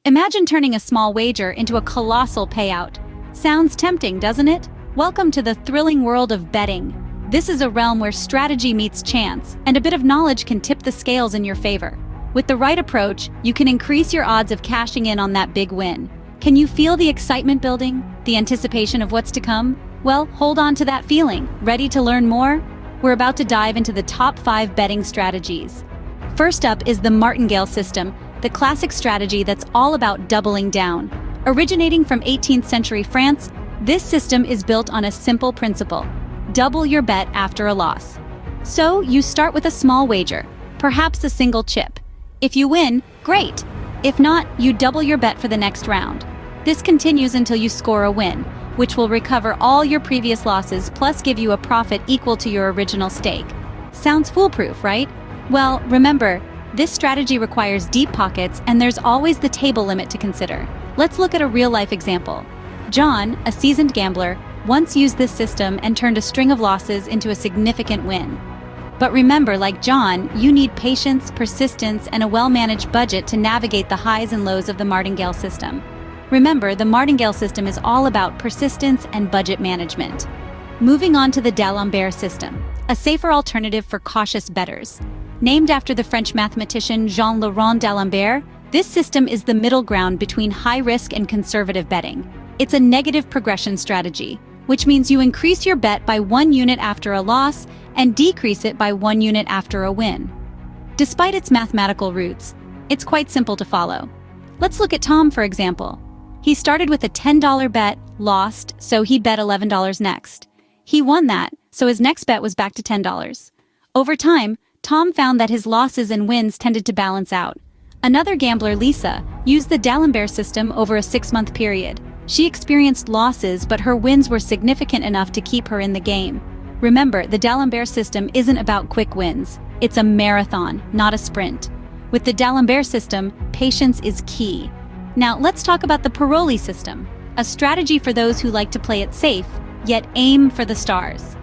Imagine turning a small wager into a colossal payout. Sounds tempting, doesn't it? Welcome to the thrilling world of betting. This is a realm where strategy meets chance, and a bit of knowledge can tip the scales in your favor. With the right approach, you can increase your odds of cashing in on that big win. Can you feel the excitement building? The anticipation of what's to come? Well, hold on to that feeling. Ready to learn more? We're about to dive into the top 5 betting strategies. First up is the martingale system, the classic strategy that's all about doubling down. Originating from 18th century France, this system is built on a simple principle: double your bet after a loss. So, you start with a small wager, perhaps a single chip. If you win, great. If not, you double your bet for the next round. This continues until you score a win, which will recover all your previous losses plus give you a profit equal to your original stake. Sounds foolproof, right? Well, remember, this strategy requires deep pockets, and there's always the table limit to consider. Let's look at a real-life example. John, a seasoned gambler, once used this system and turned a string of losses into a significant win. But remember, like John, you need patience, persistence, and a well-managed budget to navigate the highs and lows of the martingale system. Remember, the martingale system is all about persistence and budget management. Moving on to the D'Alembert system, a safer alternative for cautious bettors. Named after the French mathematician Jean-Laurent D'Alembert, this system is the middle ground between high-risk and conservative betting. It's a negative progression strategy, which means you increase your bet by 1 unit after a loss and decrease it by 1 unit after a win. Despite its mathematical roots, it's quite simple to follow. Let's look at Tom, for example. He started with a $10 bet, lost, so he bet $11 next. He won that, so his next bet was back to $10. Over time, Tom found that his losses and wins tended to balance out. Another gambler, Lisa, used the D'Alembert system over a 6-month period. She experienced losses, but her wins were significant enough to keep her in the game. Remember, the D'Alembert system isn't about quick wins. It's a marathon, not a sprint. With the D'Alembert system, patience is key. Now, let's talk about the Paroli system, a strategy for those who like to play it safe, yet aim for the stars.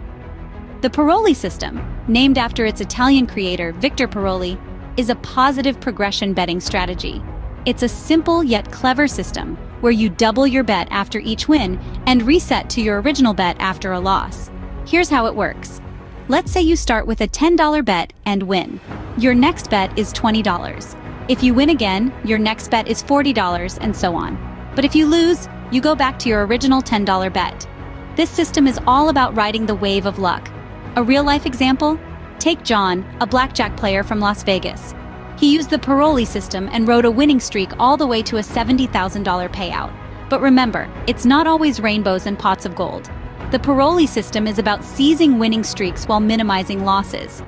The Paroli system, named after its Italian creator, Victor Paroli, is a positive progression betting strategy. It's a simple yet clever system where you double your bet after each win and reset to your original bet after a loss. Here's how it works. Let's say you start with a $10 bet and win. Your next bet is $20. If you win again, your next bet is $40 and so on. But if you lose, you go back to your original $10 bet. This system is all about riding the wave of luck. A real-life example? Take John, a blackjack player from Las Vegas. He used the Paroli system and rode a winning streak all the way to a $70,000 payout. But remember, it's not always rainbows and pots of gold. The Paroli system is about seizing winning streaks while minimizing losses.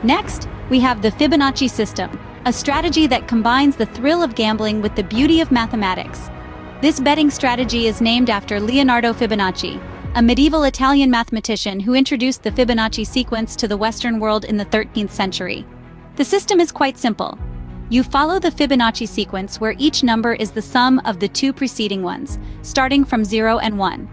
Next, we have the Fibonacci system, a strategy that combines the thrill of gambling with the beauty of mathematics. This betting strategy is named after Leonardo Fibonacci, a medieval Italian mathematician who introduced the Fibonacci sequence to the Western world in the 13th century. The system is quite simple. You follow the Fibonacci sequence where each number is the sum of the 2 preceding ones, starting from 0 and 1.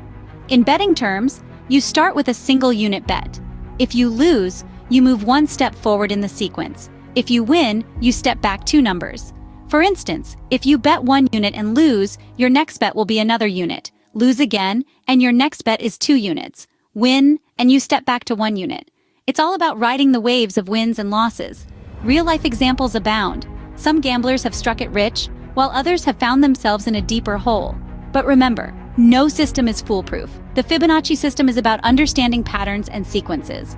In betting terms, you start with a single unit bet. If you lose, you move 1 step forward in the sequence. If you win, you step back 2 numbers. For instance, if you bet 1 unit and lose, your next bet will be another unit. Lose again, and your next bet is 2 units. Win, and you step back to 1 unit. It's all about riding the waves of wins and losses. Real-life examples abound. Some gamblers have struck it rich, while others have found themselves in a deeper hole. But remember, no system is foolproof. The Fibonacci system is about understanding patterns and sequences.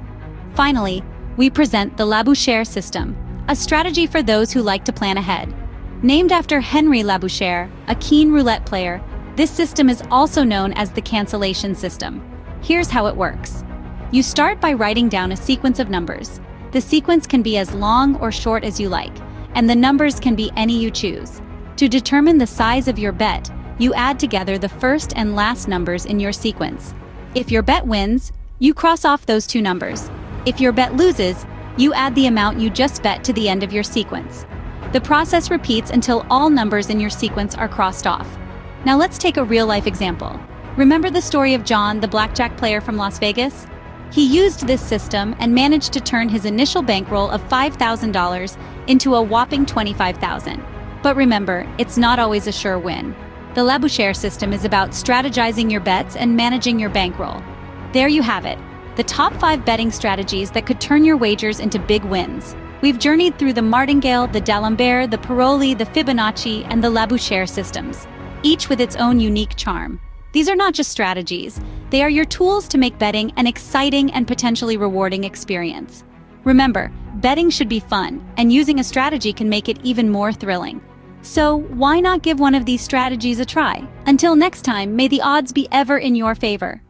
Finally, we present the Labouchere system, a strategy for those who like to plan ahead. Named after Henri Labouchere, a keen roulette player, this system is also known as the cancellation system. Here's how it works. You start by writing down a sequence of numbers. The sequence can be as long or short as you like, and the numbers can be any you choose. To determine the size of your bet, you add together the first and last numbers in your sequence. If your bet wins, you cross off those 2 numbers. If your bet loses, you add the amount you just bet to the end of your sequence. The process repeats until all numbers in your sequence are crossed off. Now let's take a real-life example. Remember the story of John, the blackjack player from Las Vegas? He used this system and managed to turn his initial bankroll of $5,000 into a whopping $25,000. But remember, it's not always a sure win. The Labouchere system is about strategizing your bets and managing your bankroll. There you have it, the top 5 betting strategies that could turn your wagers into big wins. We've journeyed through the Martingale, the D'Alembert, the Paroli, the Fibonacci, and the Labouchere systems, each with its own unique charm. These are not just strategies, they are your tools to make betting an exciting and potentially rewarding experience. Remember, betting should be fun, and using a strategy can make it even more thrilling. So, why not give one of these strategies a try? Until next time, may the odds be ever in your favor.